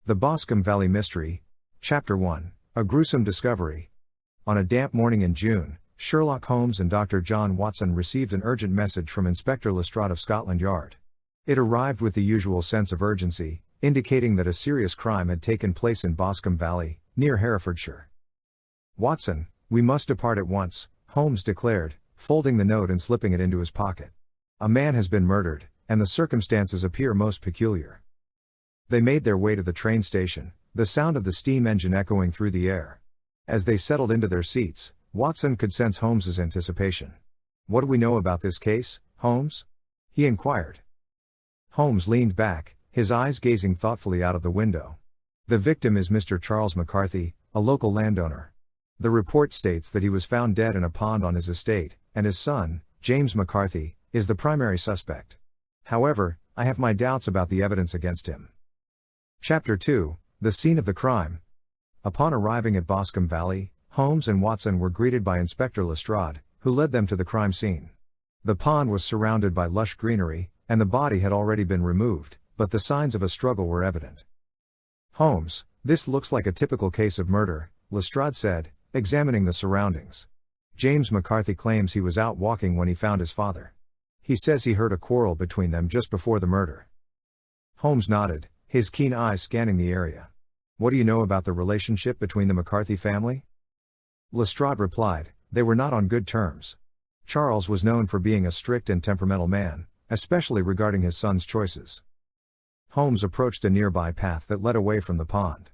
The Boscombe Valley Mystery. Chapter 1. A Gruesome Discovery. On a damp morning in June, Sherlock Holmes and Dr. John Watson received an urgent message from Inspector Lestrade of Scotland Yard. It arrived with the usual sense of urgency, indicating that a serious crime had taken place in Boscombe Valley, near Herefordshire. "Watson, we must depart at once," Holmes declared, folding the note and slipping it into his pocket. "A man has been murdered, and the circumstances appear most peculiar." They made their way to the train station, the sound of the steam engine echoing through the air. As they settled into their seats, Watson could sense Holmes's anticipation. "What do we know about this case, Holmes?" he inquired. Holmes leaned back, his eyes gazing thoughtfully out of the window. "The victim is Mr. Charles McCarthy, a local landowner. The report states that he was found dead in a pond on his estate, and his son, James McCarthy, is the primary suspect. However, I have my doubts about the evidence against him." Chapter 2. The Scene of the Crime. Upon arriving at Boscombe Valley, Holmes and Watson were greeted by Inspector Lestrade, who led them to the crime scene. The pond was surrounded by lush greenery, and the body had already been removed, but the signs of a struggle were evident. "Holmes, this looks like a typical case of murder," Lestrade said, examining the surroundings. "James McCarthy claims he was out walking when he found his father. He says he heard a quarrel between them just before the murder." Holmes nodded, his keen eyes scanning the area. "What do you know about the relationship between the McCarthy family?" Lestrade replied, "They were not on good terms. Charles was known for being a strict and temperamental man, especially regarding his son's choices." Holmes approached a nearby path that led away from the pond.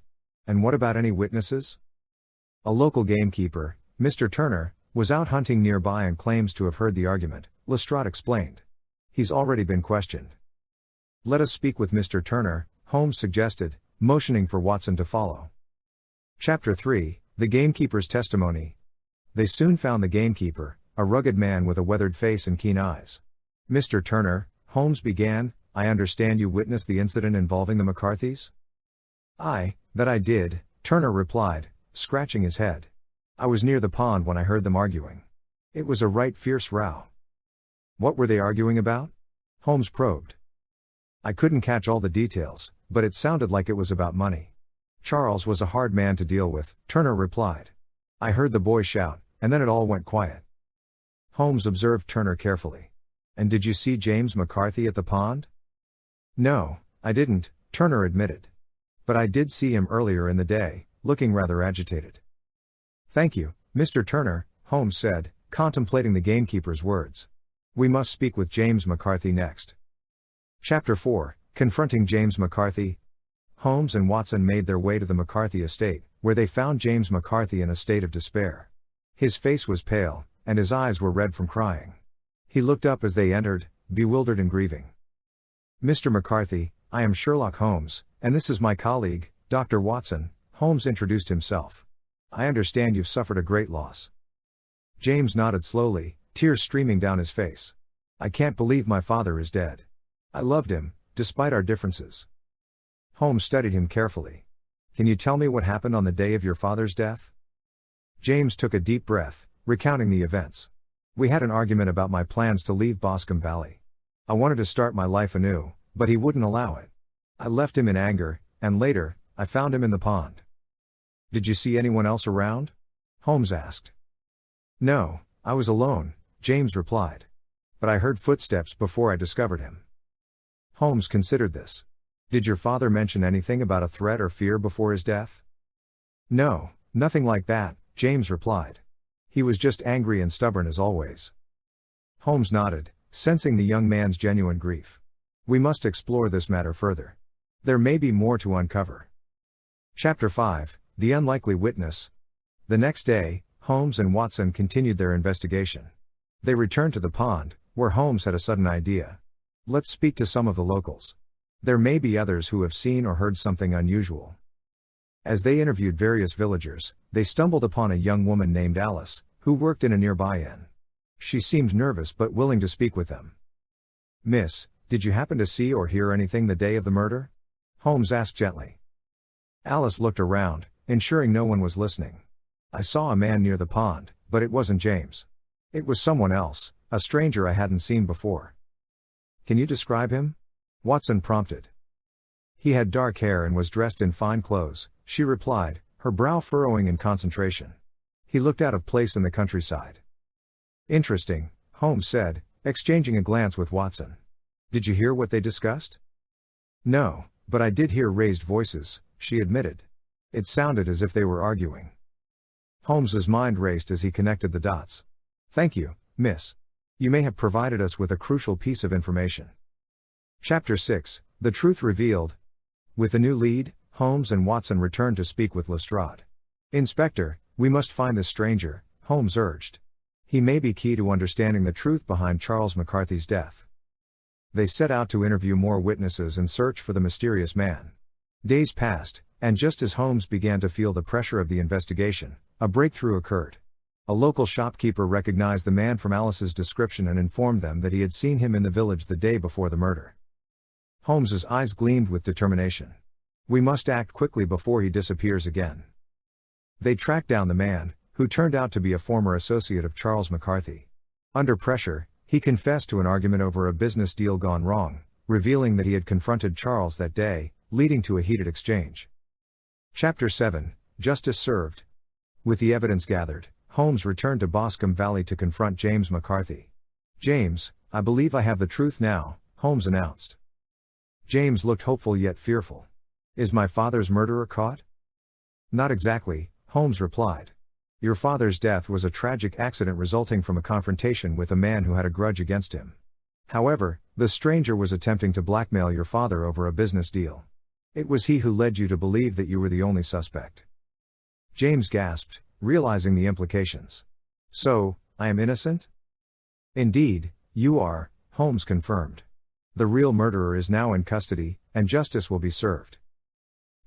"And what about any witnesses?" "A local gamekeeper, Mr. Turner, was out hunting nearby and claims to have heard the argument," Lestrade explained. "He's already been questioned." "Let us speak with Mr. Turner," Holmes suggested, motioning for Watson to follow. Chapter 3. The Gamekeeper's Testimony. They soon found the gamekeeper, a rugged man with a weathered face and keen eyes. "Mr. Turner," Holmes began, "I understand you witnessed the incident involving the McCarthys?" That I did," Turner replied, scratching his head. "I was near the pond when I heard them arguing. It was a right fierce row." "What were they arguing about?" Holmes probed. "I couldn't catch all the details, but it sounded like it was about money. Charles was a hard man to deal with," Turner replied. "I heard the boy shout, and then it all went quiet." Holmes observed Turner carefully. "And did you see James McCarthy at the pond?" "No, I didn't," Turner admitted. "But I did see him earlier in the day, looking rather agitated." "Thank you, Mr. Turner," Holmes said, contemplating the gamekeeper's words. "We must speak with James McCarthy next." Chapter 4. Confronting James McCarthy. Holmes and Watson made their way to the McCarthy estate, where they found James McCarthy in a state of despair. His face was pale, and his eyes were red from crying. He looked up as they entered, bewildered and grieving. "Mr. McCarthy, I am Sherlock Holmes, and this is my colleague, Dr. Watson," Holmes introduced himself. "I understand you've suffered a great loss." James nodded slowly, tears streaming down his face. "I can't believe my father is dead. I loved him, despite our differences." Holmes studied him carefully. "Can you tell me what happened on the day of your father's death?" James took a deep breath, recounting the events. "We had an argument about my plans to leave Boscombe Valley. I wanted to start my life anew, but he wouldn't allow it. I left him in anger, and later, I found him in the pond." "Did you see anyone else around?" Holmes asked. "No, I was alone," James replied. "But I heard footsteps before I discovered him." Holmes considered this. "Did your father mention anything about a threat or fear before his death?" "No, nothing like that," James replied. "He was just angry and stubborn as always." Holmes nodded, sensing the young man's genuine grief. "We must explore this matter further. There may be more to uncover." Chapter 5. The Unlikely Witness. The next day, Holmes and Watson continued their investigation. They returned to the pond, where Holmes had a sudden idea. "Let's speak to some of the locals. There may be others who have seen or heard something unusual." As they interviewed various villagers, they stumbled upon a young woman named Alice, who worked in a nearby inn. She seemed nervous but willing to speak with them. "Miss, did you happen to see or hear anything the day of the murder?" Holmes asked gently. Alice looked around, ensuring no one was listening. "I saw a man near the pond, but it wasn't James. It was someone else, a stranger I hadn't seen before." "Can you describe him?" Watson prompted. He had dark hair and was dressed in fine clothes, she replied, her brow furrowing in concentration. He looked out of place in the countryside. Interesting, Holmes said, exchanging a glance with Watson. Did you hear what they discussed? No, but I did hear raised voices, she admitted. It sounded as if they were arguing. Holmes's mind raced as he connected the dots. Thank you, miss. You may have provided us with a crucial piece of information. Chapter 6, The Truth Revealed. With the new lead, Holmes and Watson returned to speak with Lestrade. Inspector, we must find this stranger, Holmes urged. He may be key to understanding the truth behind Charles McCarthy's death. They set out to interview more witnesses and search for the mysterious man. Days passed, and just as Holmes began to feel the pressure of the investigation, a breakthrough occurred. A local shopkeeper recognized the man from Alice's description and informed them that he had seen him in the village the day before the murder. Holmes's eyes gleamed with determination. We must act quickly before he disappears again. They tracked down the man, who turned out to be a former associate of Charles McCarthy. Under pressure, he confessed to an argument over a business deal gone wrong, revealing that he had confronted Charles that day, leading to a heated exchange. Chapter 7, Justice Served. With the evidence gathered, Holmes returned to Boscombe Valley to confront James McCarthy. James, I believe I have the truth now, Holmes announced. James looked hopeful yet fearful. Is my father's murderer caught? Not exactly, Holmes replied. Your father's death was a tragic accident resulting from a confrontation with a man who had a grudge against him. However, the stranger was attempting to blackmail your father over a business deal. It was he who led you to believe that you were the only suspect. James gasped, realizing the implications. So, I am innocent? Indeed, you are, Holmes confirmed. The real murderer is now in custody, and justice will be served.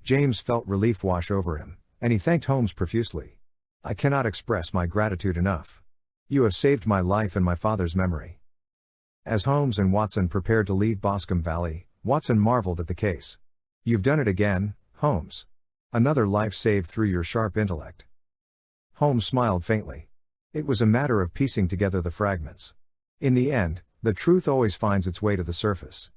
James felt relief wash over him, and he thanked Holmes profusely. I cannot express my gratitude enough. You have saved my life and my father's memory. As Holmes and Watson prepared to leave Boscombe Valley, Watson marveled at the case. You've done it again, Holmes. Another life saved through your sharp intellect. Holmes smiled faintly. It was a matter of piecing together the fragments. In the end, the truth always finds its way to the surface.